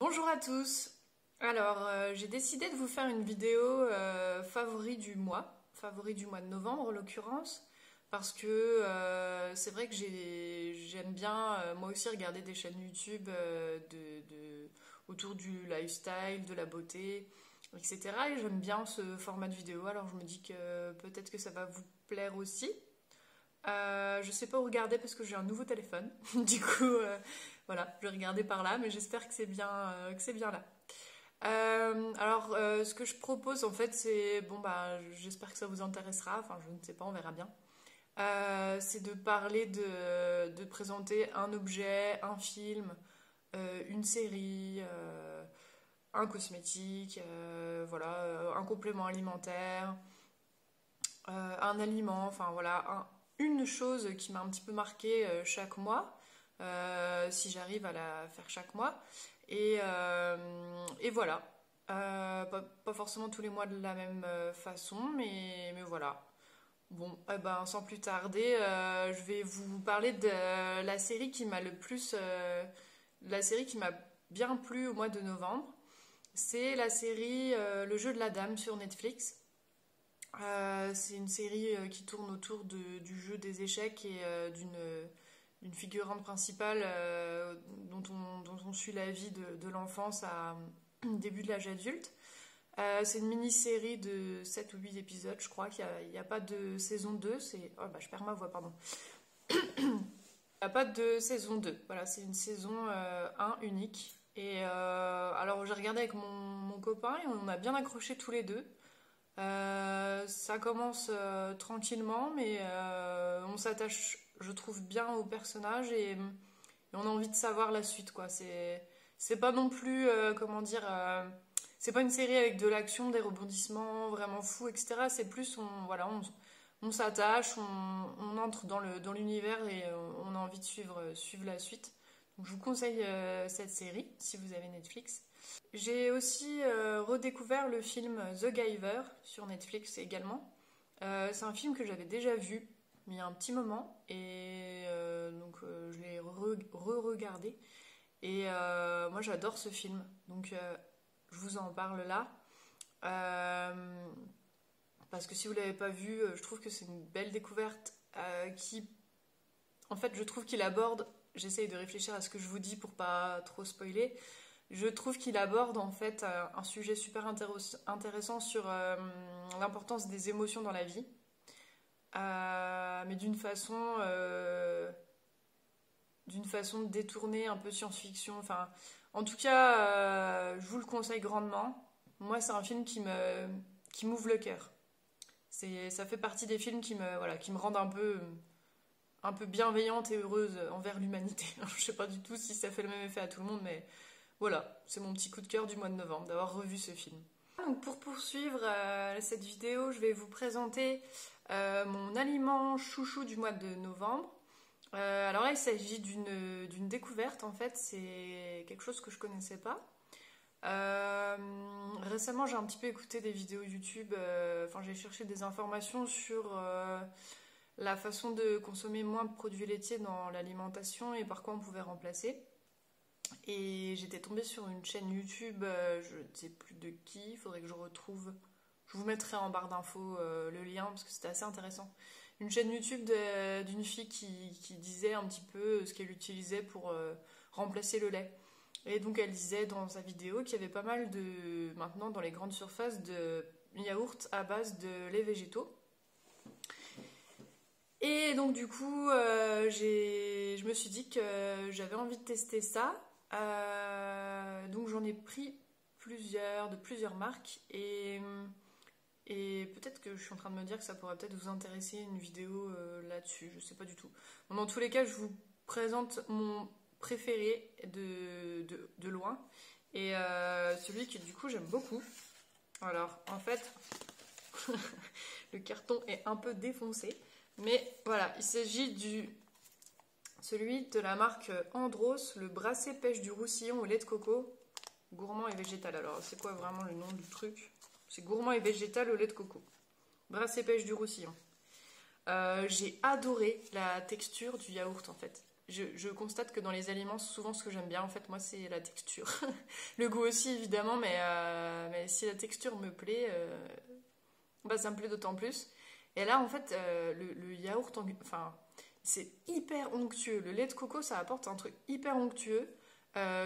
Bonjour à tous. Alors, j'ai décidé de vous faire une vidéo favori du mois de novembre en l'occurrence, parce que c'est vrai que j'aime bien moi aussi regarder des chaînes YouTube autour du lifestyle, de la beauté, etc. Et j'aime bien ce format de vidéo, alors je me dis que peut-être que ça va vous plaire aussi. Je sais pas où regarder parce que j'ai un nouveau téléphone. Du coup, voilà, je vais regarder par là, mais j'espère que c'est bien là. Ce que je propose en fait, c'est bon bah, j'espère que ça vous intéressera. Enfin, je ne sais pas, on verra bien. C'est de parler de présenter un objet, un film, une série, un cosmétique, voilà, un complément alimentaire, un aliment, enfin voilà, une chose qui m'a un petit peu marqué chaque mois, si j'arrive à la faire chaque mois. Et voilà. Pas forcément tous les mois de la même façon, mais voilà. Bon, eh ben, sans plus tarder, je vais vous parler de la série qui m'a le plus, la série qui m'a bien plu au mois de novembre. C'est la série Le jeu de la dame sur Netflix. C'est une série qui tourne autour du jeu des échecs et d'une figurante principale dont on suit la vie de l'enfance à début de l'âge adulte. C'est une mini-série de 7 ou 8 épisodes, je crois qu'il n'y a pas de saison 2. Oh bah je perds ma voix, pardon. Il n'y a pas de saison 2. Voilà, c'est une saison 1 unique. Et alors j'ai regardé avec mon copain et on a bien accroché tous les deux. Ça commence tranquillement, mais on s'attache, je trouve, bien au personnage et on a envie de savoir la suite, quoi. C'est pas non plus, comment dire, c'est pas une série avec de l'action, des rebondissements vraiment fous, etc. C'est plus, voilà, on s'attache, on entre dans l'univers et on a envie de suivre la suite. Donc, je vous conseille cette série si vous avez Netflix. J'ai aussi redécouvert le film The Giver sur Netflix également. C'est un film que j'avais déjà vu, mais il y a un petit moment, et je l'ai re-regardé. Et moi j'adore ce film, donc je vous en parle là. Parce que si vous ne l'avez pas vu, je trouve que c'est une belle découverte qui, en fait, je trouve qu'il aborde, j'essaye de réfléchir à ce que je vous dis pour pas trop spoiler, je trouve qu'il aborde en fait un sujet super intéressant sur l'importance des émotions dans la vie, mais d'une façon détournée, un peu science-fiction. Enfin, en tout cas, je vous le conseille grandement. Moi, c'est un film qui m'ouvre le cœur. Ça fait partie des films qui me rendent un peu bienveillante et heureuse envers l'humanité. Je sais pas du tout si ça fait le même effet à tout le monde, mais voilà, c'est mon petit coup de cœur du mois de novembre d'avoir revu ce film. Donc pour poursuivre cette vidéo, je vais vous présenter mon aliment chouchou du mois de novembre. Alors là, il s'agit d'une découverte, en fait, c'est quelque chose que je connaissais pas. Récemment, j'ai un petit peu écouté des vidéos YouTube, j'ai cherché des informations sur la façon de consommer moins de produits laitiers dans l'alimentation et par quoi on pouvait remplacer. Et j'étais tombée sur une chaîne YouTube, je ne sais plus de qui, il faudrait que je retrouve. Je vous mettrai en barre d'infos le lien parce que c'était assez intéressant. Une chaîne YouTube d'une fille qui disait un petit peu ce qu'elle utilisait pour remplacer le lait. Et donc elle disait dans sa vidéo qu'il y avait pas mal maintenant dans les grandes surfaces de yaourts à base de lait végétaux. Et donc du coup, je me suis dit que j'avais envie de tester ça. Donc j'en ai pris de plusieurs marques et peut-être que je suis en train de me dire que ça pourrait peut-être vous intéresser une vidéo là-dessus, je sais pas du tout. Bon, dans tous les cas, je vous présente mon préféré de loin et celui que du coup j'aime beaucoup. Alors en fait, le carton est un peu défoncé, mais voilà, il s'agit celui de la marque Andros, le brassé pêche du Roussillon au lait de coco, gourmand et végétal. Alors, c'est quoi vraiment le nom du truc? C'est gourmand et végétal au lait de coco. Brassé pêche du Roussillon. J'ai adoré la texture du yaourt en fait. je constate que dans les aliments, souvent ce que j'aime bien, en fait, moi, c'est la texture. Le goût aussi, évidemment, mais si la texture me plaît, bah, ça me plaît d'autant plus. Et là, en fait, le yaourt, enfin, c'est hyper onctueux. Le lait de coco, ça apporte un truc hyper onctueux.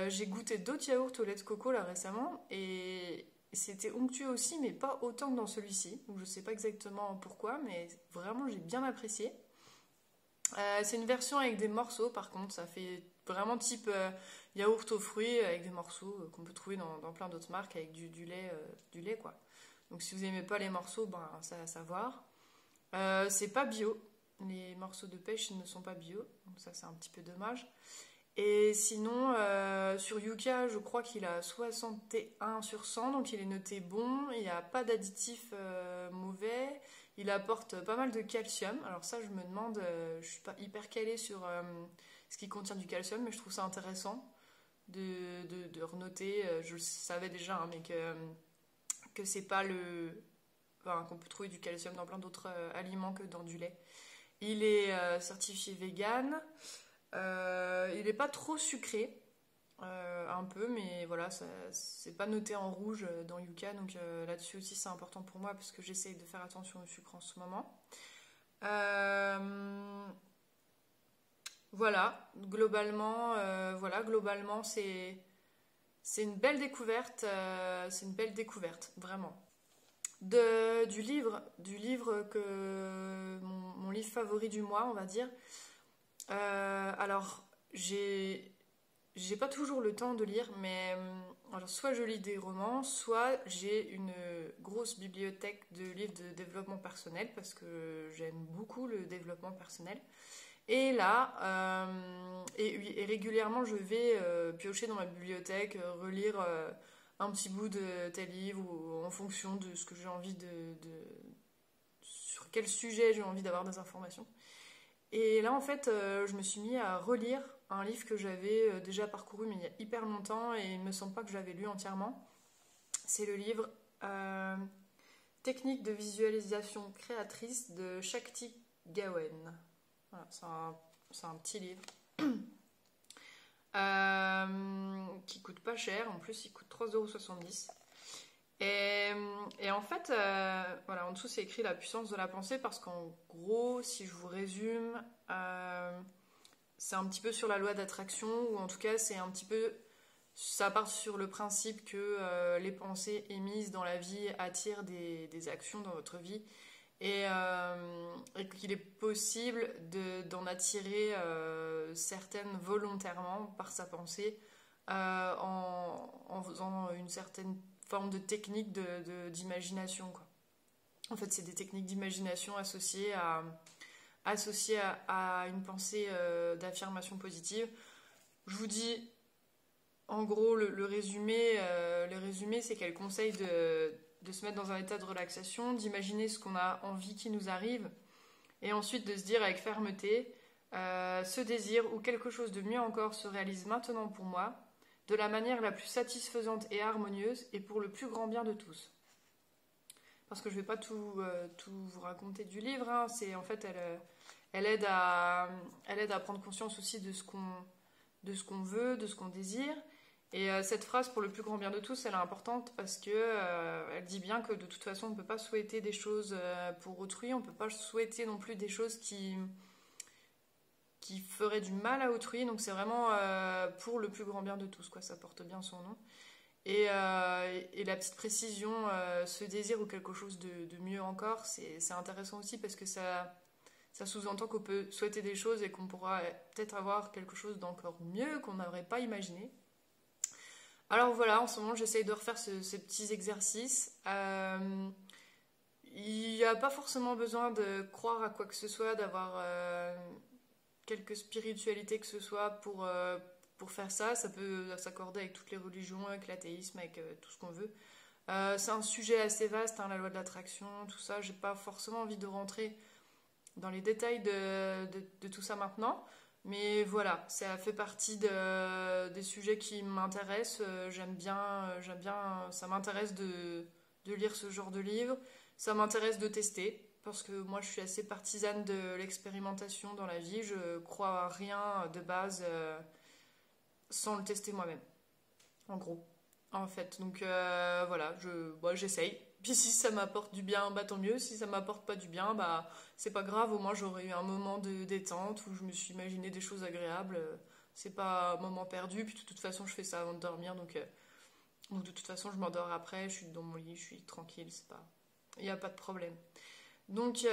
J'ai goûté d'autres yaourts au lait de coco là récemment et c'était onctueux aussi, mais pas autant que dans celui-ci. Donc je sais pas exactement pourquoi, mais vraiment j'ai bien apprécié. C'est une version avec des morceaux, par contre, ça fait vraiment type yaourt aux fruits avec des morceaux qu'on peut trouver dans plein d'autres marques avec du lait quoi. Donc si vous aimez pas les morceaux, ben ça à savoir. C'est pas bio, les morceaux de pêche ils ne sont pas bio, donc ça c'est un petit peu dommage. Et sinon, sur Yuka, je crois qu'il a 61 sur 100, donc il est noté bon. Il n'y a pas d'additifs mauvais. Il apporte pas mal de calcium. Alors ça, je me demande, je suis pas hyper calée sur ce qui contient du calcium, mais je trouve ça intéressant de renoter. Je le savais déjà, hein, mais que c'est pas enfin, qu'on peut trouver du calcium dans plein d'autres aliments que dans du lait. Il est certifié vegan. Il n'est pas trop sucré, un peu, mais voilà, c'est pas noté en rouge dans Yuka, donc là-dessus aussi c'est important pour moi parce que j'essaye de faire attention au sucre en ce moment. Globalement, c'est une belle découverte, vraiment. Du livre que mon livre favori du mois, on va dire. Alors, j'ai pas toujours le temps de lire, mais alors soit je lis des romans, soit j'ai une grosse bibliothèque de livres de développement personnel parce que j'aime beaucoup le développement personnel. Et là, et régulièrement, je vais piocher dans ma bibliothèque, relire un petit bout de tel livre ou en fonction de ce que j'ai envie sur quel sujet j'ai envie d'avoir des informations. Et là, en fait, je me suis mis à relire un livre que j'avais déjà parcouru, mais il y a hyper longtemps, et il me semble pas que je l'avais lu entièrement. C'est le livre Technique de visualisation créatrice de Shakti Gawain. Voilà, c'est un petit livre qui coûte pas cher. En plus, il coûte 3,70 €. Et en fait, voilà, en dessous c'est écrit la puissance de la pensée parce qu'en gros, si je vous résume, c'est un petit peu sur la loi d'attraction ou en tout cas c'est un petit peu, ça part sur le principe que les pensées émises dans la vie attirent des actions dans votre vie et qu'il est possible d'en attirer certaines volontairement par sa pensée en faisant une certaine forme de technique d'imagination, quoi. En fait, c'est des techniques d'imagination associées à une pensée d'affirmation positive. Je vous dis, en gros, le résumé, c'est qu'elle conseille de se mettre dans un état de relaxation, d'imaginer ce qu'on a envie qui nous arrive, et ensuite de se dire avec fermeté, ce désir ou quelque chose de mieux encore se réalise maintenant pour moi, de la manière la plus satisfaisante et harmonieuse et pour le plus grand bien de tous. Parce que je ne vais pas tout vous raconter du livre, hein. En fait, elle aide à prendre conscience aussi de ce qu'on veut, de ce qu'on désire. Et cette phrase pour le plus grand bien de tous, elle est importante parce que elle dit bien que de toute façon, on ne peut pas souhaiter des choses pour autrui, on ne peut pas souhaiter non plus des choses qui ferait du mal à autrui, donc c'est vraiment pour le plus grand bien de tous, quoi. Ça porte bien son nom. Et la petite précision, ce désir ou quelque chose de mieux encore, c'est intéressant aussi parce que ça sous-entend qu'on peut souhaiter des choses et qu'on pourra peut-être avoir quelque chose d'encore mieux qu'on n'aurait pas imaginé. Alors voilà, en ce moment j'essaye de refaire ces petits exercices. Il n'y a pas forcément besoin de croire à quoi que ce soit, d'avoir quelque spiritualité que ce soit pour faire ça. Ça peut s'accorder avec toutes les religions, avec l'athéisme, avec tout ce qu'on veut. C'est un sujet assez vaste, hein, la loi de l'attraction, tout ça. J'ai pas forcément envie de rentrer dans les détails de tout ça maintenant. Mais voilà, ça fait partie des sujets qui m'intéressent. J'aime bien, ça m'intéresse de lire ce genre de livre. Ça m'intéresse de tester parce que moi je suis assez partisane de l'expérimentation dans la vie. Je crois à rien de base sans le tester moi-même, en gros. En fait, donc voilà, j'essaye. Puis si ça m'apporte du bien, bah tant mieux. Si ça m'apporte pas du bien, bah c'est pas grave. Au moins j'aurais eu un moment de détente où je me suis imaginé des choses agréables. C'est pas un moment perdu. Puis de toute façon, je fais ça avant de dormir, donc de toute façon, je m'endors après. Je suis dans mon lit, je suis tranquille. C'est pas, il n'y a pas de problème. Donc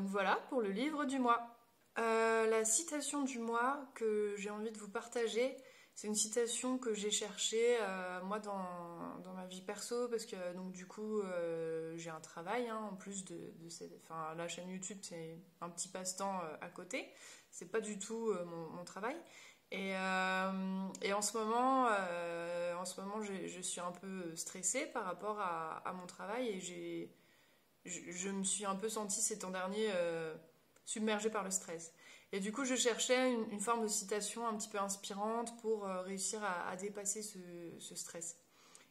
voilà pour le livre du mois. La citation du mois que j'ai envie de vous partager, c'est une citation que j'ai cherchée moi dans ma vie perso parce que donc du coup j'ai un travail hein, en plus de cette, enfin, la chaîne YouTube c'est un petit passe-temps à côté, c'est pas du tout mon travail et en ce moment je suis un peu stressée par rapport à mon travail et je me suis un peu sentie ces temps derniers submergée par le stress. Et du coup, je cherchais une forme de citation un petit peu inspirante pour réussir à dépasser ce stress.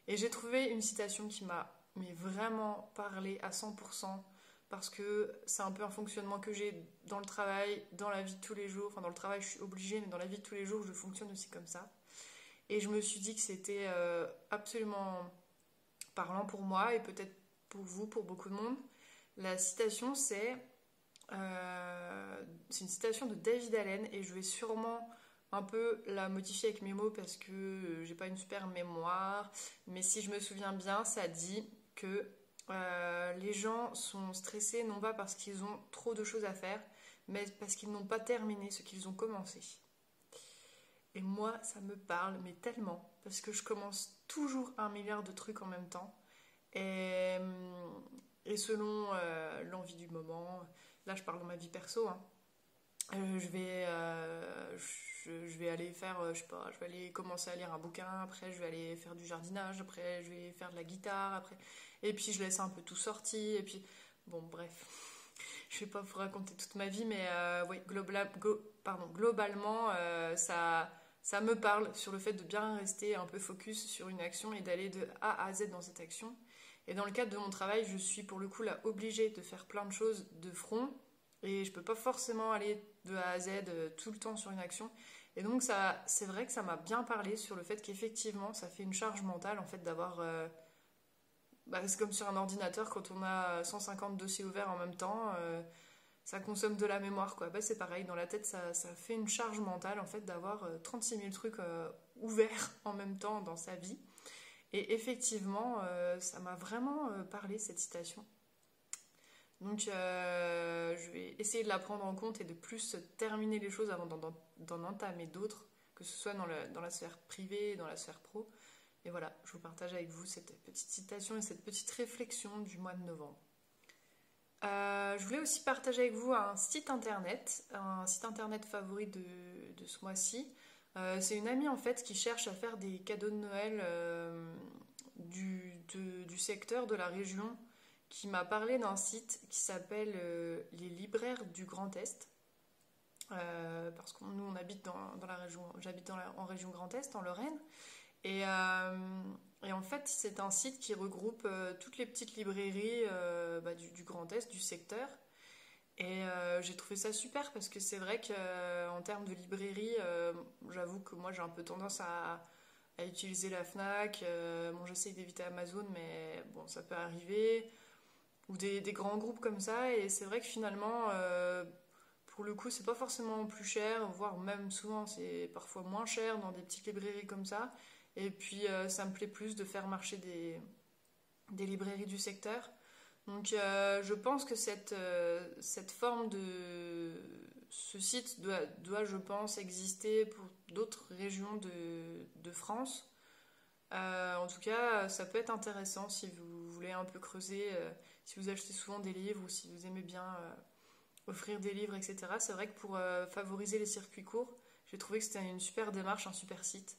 Et j'ai trouvé une citation qui m'a mais vraiment parlé à 100% parce que c'est un peu un fonctionnement que j'ai dans le travail, dans la vie de tous les jours. Enfin, dans le travail, je suis obligée, mais dans la vie de tous les jours, je fonctionne aussi comme ça. Et je me suis dit que c'était absolument parlant pour moi et peut-être pour vous, pour beaucoup de monde. La citation, c'est une citation de David Allen et je vais sûrement un peu la modifier avec mes mots parce que j'ai pas une super mémoire. Mais si je me souviens bien, ça dit que les gens sont stressés non pas parce qu'ils ont trop de choses à faire, mais parce qu'ils n'ont pas terminé ce qu'ils ont commencé. Et moi, ça me parle, mais tellement, parce que je commence toujours un milliard de trucs en même temps. Et, et selon l'envie du moment, là je parle dans ma vie perso, hein, je vais aller faire, je sais pas, je vais aller commencer à lire un bouquin, après je vais aller faire du jardinage, après je vais faire de la guitare, après, et puis je laisse un peu tout sorti, et puis, bon bref, je vais pas vous raconter toute ma vie, mais oui, globalement, ça me parle sur le fait de bien rester un peu focus sur une action et d'aller de A à Z dans cette action. Et dans le cadre de mon travail, je suis pour le coup là obligée de faire plein de choses de front et je peux pas forcément aller de A à Z tout le temps sur une action. Et donc ça, c'est vrai que ça m'a bien parlé sur le fait qu'effectivement ça fait une charge mentale en fait d'avoir bah, c'est comme sur un ordinateur quand on a 150 dossiers ouverts en même temps, ça consomme de la mémoire quoi. Bah, c'est pareil, dans la tête ça fait une charge mentale en fait d'avoir 36 000 trucs ouverts en même temps dans sa vie. Et effectivement, ça m'a vraiment parlé cette citation. Donc je vais essayer de la prendre en compte et de plus terminer les choses avant d'en entamer d'autres, que ce soit dans la sphère privée, dans la sphère pro. Et voilà, je vous partage avec vous cette petite citation et cette petite réflexion du mois de novembre. Je voulais aussi partager avec vous un site internet favori de ce mois-ci. C'est une amie en fait qui cherche à faire des cadeaux de Noël du secteur, de la région, qui m'a parlé d'un site qui s'appelle les libraires du Grand Est. Parce que nous on habite dans la région, j'habite en région Grand Est, en Lorraine. Et en fait, c'est un site qui regroupe toutes les petites librairies du Grand Est, du secteur. Et j'ai trouvé ça super parce que c'est vrai qu'en termes de librairie, j'avoue que moi j'ai un peu tendance à utiliser la Fnac. Bon, j'essaye d'éviter Amazon, mais bon, ça peut arriver. Ou des grands groupes comme ça. Et c'est vrai que finalement, pour le coup, c'est pas forcément plus cher, voire même souvent c'est parfois moins cher dans des petites librairies comme ça. Et puis ça me plaît plus de faire marcher des librairies du secteur. Donc je pense que cette forme de... Ce site doit, je pense, exister pour d'autres régions de France. En tout cas, ça peut être intéressant si vous voulez un peu creuser, si vous achetez souvent des livres ou si vous aimez bien offrir des livres, etc. C'est vrai que pour favoriser les circuits courts, j'ai trouvé que c'était une super démarche, un super site.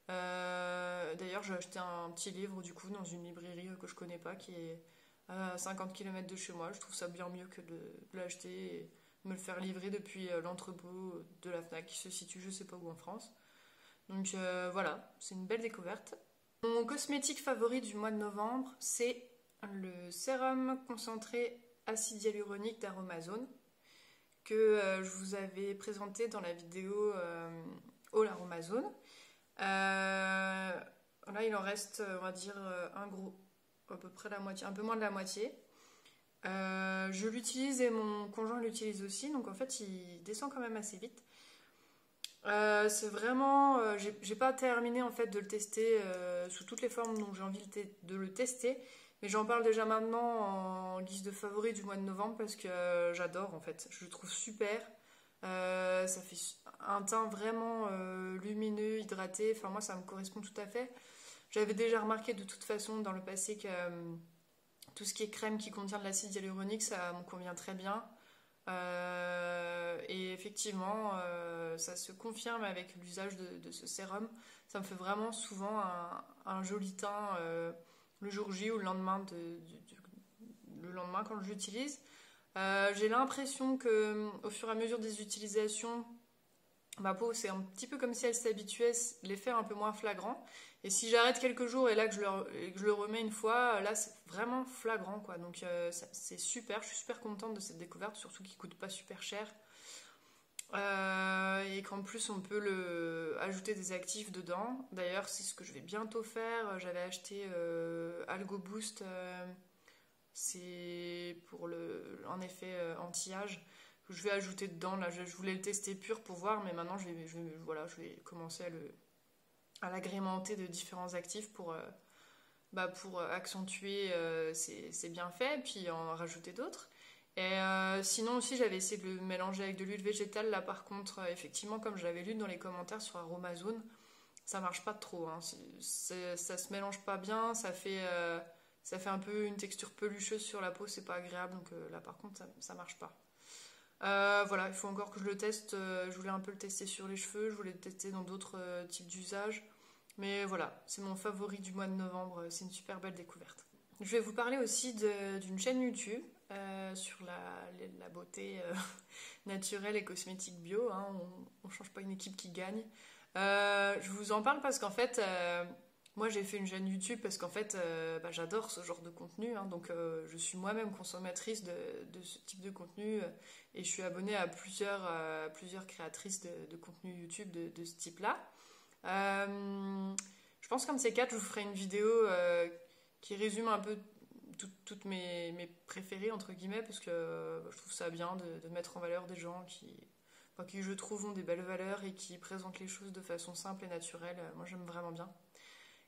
D'ailleurs, j'ai acheté un petit livre du coup dans une librairie que je connais pas qui est à 50 km de chez moi. Je trouve ça bien mieux que de l'acheter et me le faire livrer depuis l'entrepôt de la Fnac qui se situe je sais pas où en France. Donc voilà, c'est une belle découverte. Mon cosmétique favori du mois de novembre, c'est le sérum concentré acide hyaluronique d'Aromazone que je vous avais présenté dans la vidéo All Aromazone. Là, il en reste, on va dire, un gros, à peu près la moitié, un peu moins de la moitié. Je l'utilise et mon conjoint l'utilise aussi, donc en fait, il descend quand même assez vite. C'est vraiment, j'ai pas terminé en fait de le tester sous toutes les formes dont j'ai envie de le tester, mais j'en parle déjà maintenant en guise de favori du mois de novembre parce que j'adore en fait, je le trouve super. Ça fait un teint vraiment lumineux, hydraté, enfin moi ça me correspond tout à fait. J'avais déjà remarqué de toute façon dans le passé que tout ce qui est crème qui contient de l'acide hyaluronique, ça me convient très bien. Et effectivement, ça se confirme avec l'usage de ce sérum. Ça me fait vraiment souvent un joli teint le jour J ou le lendemain, le lendemain quand je l'utilise. J'ai l'impression que au fur et à mesure des utilisations, ma peau c'est un petit peu comme si elle s'habituait, l'effet un peu moins flagrant. Et si j'arrête quelques jours et là que je le remets une fois, là c'est vraiment flagrant quoi. Donc c'est super, je suis super contente de cette découverte, surtout qu'il coûte pas super cher. Et qu'en plus on peut ajouter des actifs dedans. D'ailleurs c'est ce que je vais bientôt faire. J'avais acheté Algo Boost, c'est pour un effet anti-âge que je vais ajouter dedans. Là je voulais le tester pur pour voir, mais maintenant voilà, je vais commencer à l'agrémenter de différents actifs pour accentuer ses bienfaits, puis en rajouter d'autres. Et sinon aussi j'avais essayé de le mélanger avec de l'huile végétale. Là par contre, effectivement, comme je l'avais lu dans les commentaires sur Aromazone, ça marche pas trop, hein. Ça se mélange pas bien, ça fait un peu une texture pelucheuse sur la peau, c'est pas agréable, donc là par contre ça marche pas. Voilà, il faut encore que je le teste. Je voulais un peu le tester sur les cheveux, je voulais le tester dans d'autres types d'usages. Mais voilà, c'est mon favori du mois de novembre, c'est une super belle découverte. Je vais vous parler aussi d'une chaîne YouTube sur la beauté naturelle et cosmétique bio, hein. On ne change pas une équipe qui gagne. Je vous en parle parce qu'en fait, moi j'ai fait une chaîne YouTube parce qu'en fait j'adore ce genre de contenu, hein. Donc je suis moi-même consommatrice de ce type de contenu et je suis abonnée à plusieurs créatrices de contenu YouTube de ce type-là. Je pense qu'un de ces quatre, je vous ferai une vidéo qui résume un peu toutes mes préférées, entre guillemets, parce que je trouve ça bien de mettre en valeur des gens qui, je trouve, ont des belles valeurs et qui présentent les choses de façon simple et naturelle. Moi, j'aime vraiment bien.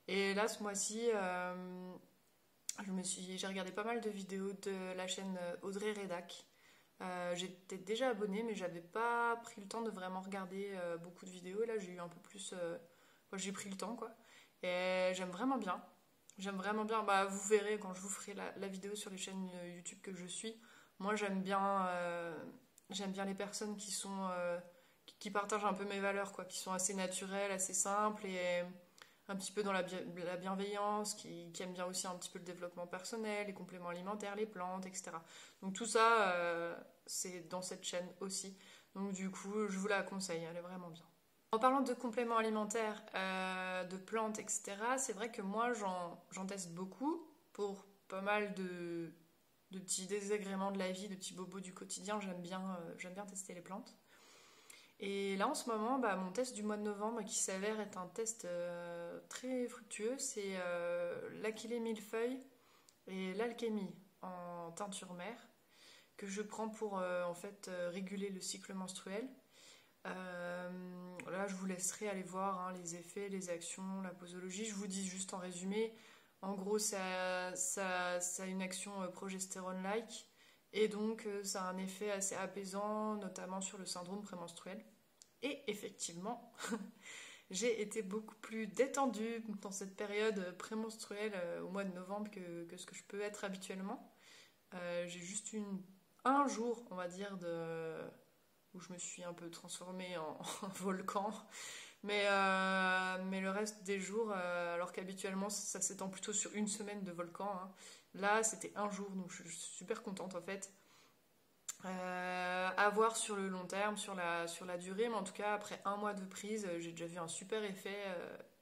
Et là, ce mois-ci, j'ai regardé pas mal de vidéos de la chaîne Audrey Redac. J'étais déjà abonnée, mais j'avais pas pris le temps de vraiment regarder beaucoup de vidéos. Et là, j'ai eu un peu plus. J'ai pris le temps, quoi. Et j'aime vraiment bien. J'aime vraiment bien. Bah, vous verrez quand je vous ferai la vidéo sur les chaînes YouTube que je suis. Moi, j'aime bien les personnes qui partagent un peu mes valeurs, quoi, qui sont assez naturelles, assez simples et un petit peu dans la bienveillance, qui aiment bien aussi un petit peu le développement personnel, les compléments alimentaires, les plantes, etc. Donc tout ça, c'est dans cette chaîne aussi. Donc du coup, je vous la conseille, elle est vraiment bien. En parlant de compléments alimentaires, de plantes, etc., c'est vrai que moi, j'en teste beaucoup pour pas mal de petits désagréments de la vie, de petits bobos du quotidien. J'aime bien tester les plantes. Et là, en ce moment, mon test du mois de novembre, qui s'avère être un test très fructueux, c'est l'Achillée millefeuille et l'alchémie en teinture mère, que je prends pour réguler le cycle menstruel. Là, je vous laisserai aller voir, hein, les effets, les actions, la posologie. Je vous dis juste en résumé. En gros, ça a une action progestérone-like et donc ça a un effet assez apaisant, notamment sur le syndrome prémenstruel. Et effectivement, j'ai été beaucoup plus détendue dans cette période prémenstruelle au mois de novembre que ce que je peux être habituellement. J'ai juste un jour, on va dire, où je me suis un peu transformée en volcan. Mais le reste des jours, alors qu'habituellement ça s'étend plutôt sur une semaine de volcan, hein, là c'était un jour, donc je suis super contente en fait. À voir sur le long terme, sur la durée, mais en tout cas après un mois de prise, j'ai déjà vu un super effet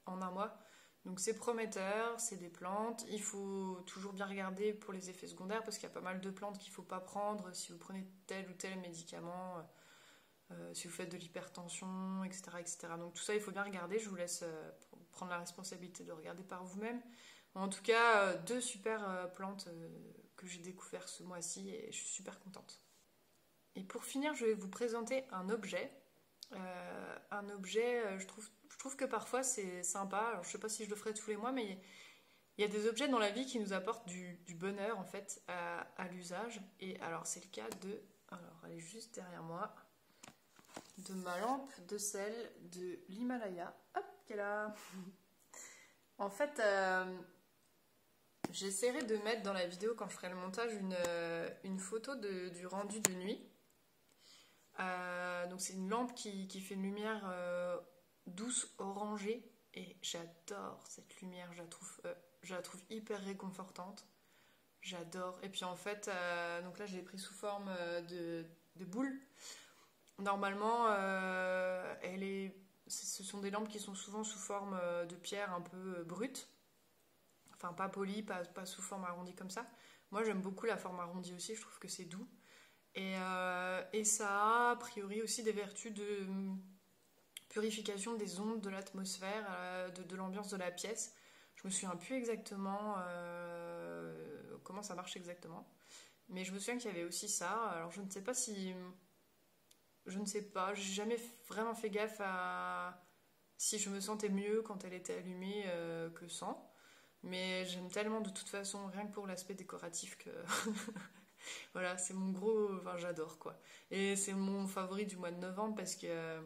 en un mois. Donc c'est prometteur, c'est des plantes. Il faut toujours bien regarder pour les effets secondaires parce qu'il y a pas mal de plantes qu'il ne faut pas prendre si vous prenez tel ou tel médicament, si vous faites de l'hypertension, etc., etc. Donc tout ça, il faut bien regarder. Je vous laisse prendre la responsabilité de regarder par vous-même. En tout cas, deux super plantes que j'ai découvertes ce mois-ci et je suis super contente. Et pour finir, je vais vous présenter un objet. Je trouve que parfois c'est sympa. Alors, je ne sais pas si je le ferai tous les mois, mais il y a des objets dans la vie qui nous apportent du bonheur en fait à l'usage. Et alors, c'est le cas de. Alors, elle est juste derrière moi. De ma lampe de sel de l'Himalaya. Hop, qui est là. En fait, j'essaierai de mettre dans la vidéo quand je ferai le montage une photo du rendu de nuit. Donc c'est une lampe qui fait une lumière douce orangée et j'adore cette lumière, je la trouve hyper réconfortante. J'adore. Et puis en fait, donc là je l'ai pris sous forme de boule. Normalement, ce sont des lampes qui sont souvent sous forme de pierre un peu brute. Enfin, pas polie, pas sous forme arrondie comme ça. Moi, j'aime beaucoup la forme arrondie aussi, je trouve que c'est doux. Et ça a priori aussi des vertus de purification des ondes de l'atmosphère, de l'ambiance de la pièce. Je me souviens plus exactement comment ça marche exactement. Mais je me souviens qu'il y avait aussi ça. Alors je ne sais pas si... Je ne sais pas, j'ai jamais vraiment fait gaffe à si je me sentais mieux quand elle était allumée que sans. Mais j'aime tellement de toute façon, rien que pour l'aspect décoratif que... Voilà, c'est mon gros... Enfin, j'adore, quoi. Et c'est mon favori du mois de novembre parce que...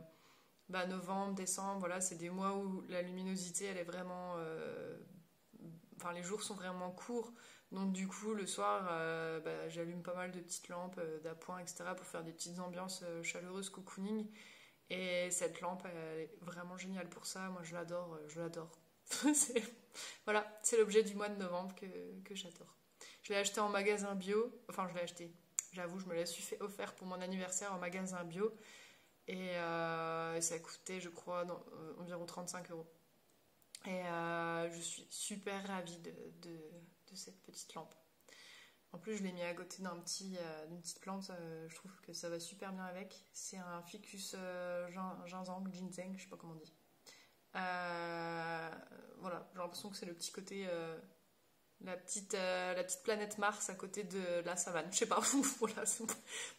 novembre, décembre, voilà, c'est des mois où la luminosité, elle est vraiment... Enfin, les jours sont vraiment courts. Donc, du coup, le soir, j'allume pas mal de petites lampes d'appoint, etc. pour faire des petites ambiances chaleureuses, cocooning. Et cette lampe, elle est vraiment géniale pour ça. Moi, je l'adore, je l'adore. Voilà, c'est l'objet du mois de novembre que j'adore. Je l'ai acheté en magasin bio. Enfin, je l'ai acheté. J'avoue, je me l'ai offert pour mon anniversaire en magasin bio. Et ça coûtait, je crois, environ 35 euros. Et je suis super ravie de cette petite lampe. En plus, je l'ai mis à côté d'une petite plante. Je trouve que ça va super bien avec. C'est un ficus ginseng, je sais pas comment on dit. Voilà, j'ai l'impression que c'est le petit côté... la petite planète Mars à côté de la savane. Je sais pas, voilà,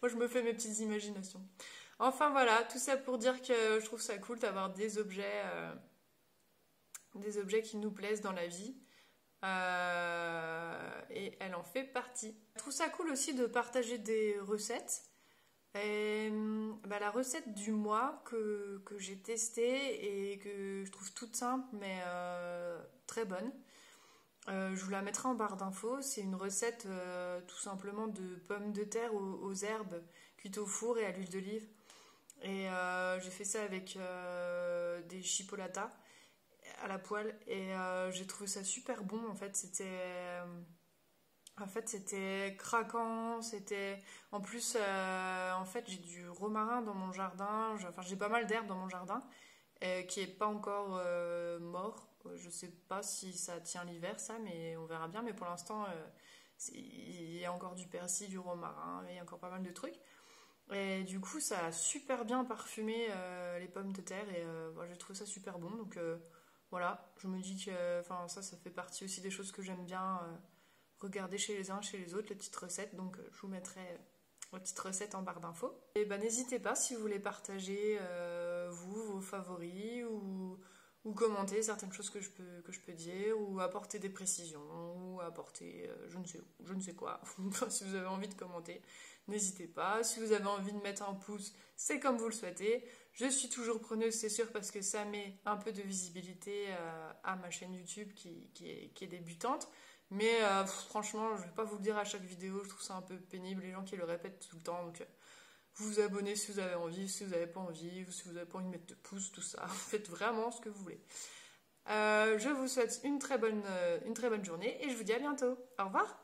moi je me fais mes petites imaginations. Enfin voilà, tout ça pour dire que je trouve ça cool d'avoir des objets qui nous plaisent dans la vie. Et elle en fait partie. Je trouve ça cool aussi de partager des recettes. Et, la recette du mois que j'ai testée et que je trouve toute simple mais très bonne. Je vous la mettrai en barre d'infos. C'est une recette tout simplement de pommes de terre aux herbes cuites au four et à l'huile d'olive. Et j'ai fait ça avec des chipolatas à la poêle. Et j'ai trouvé ça super bon. En fait, c'était craquant. En plus, j'ai du romarin dans mon jardin. J'ai pas mal d'herbes dans mon jardin qui est pas encore mort. Je sais pas si ça tient l'hiver, ça, mais on verra bien. Mais pour l'instant, il y a encore du persil, du romarin, il y a encore pas mal de trucs. Et du coup, ça a super bien parfumé les pommes de terre et j'ai trouvé ça super bon. Donc voilà, je me dis que ça fait partie aussi des choses que j'aime bien regarder chez les uns, chez les autres, les petites recettes. Donc je vous mettrai les petites recettes en barre d'infos. Et n'hésitez pas si vous voulez partager vos favoris ou commenter certaines choses que je peux dire, ou apporter des précisions, ou apporter je ne sais quoi. Si vous avez envie de commenter, n'hésitez pas. Si vous avez envie de mettre un pouce, c'est comme vous le souhaitez. Je suis toujours preneuse, c'est sûr, parce que ça met un peu de visibilité à ma chaîne YouTube qui est débutante. Mais franchement, je ne vais pas vous le dire à chaque vidéo, je trouve ça un peu pénible, les gens qui le répètent tout le temps. Donc vous vous abonnez si vous avez envie, si vous n'avez pas envie, ou si vous n'avez pas envie de mettre de pouces, tout ça. Faites vraiment ce que vous voulez. Je vous souhaite une très bonne journée et je vous dis à bientôt. Au revoir.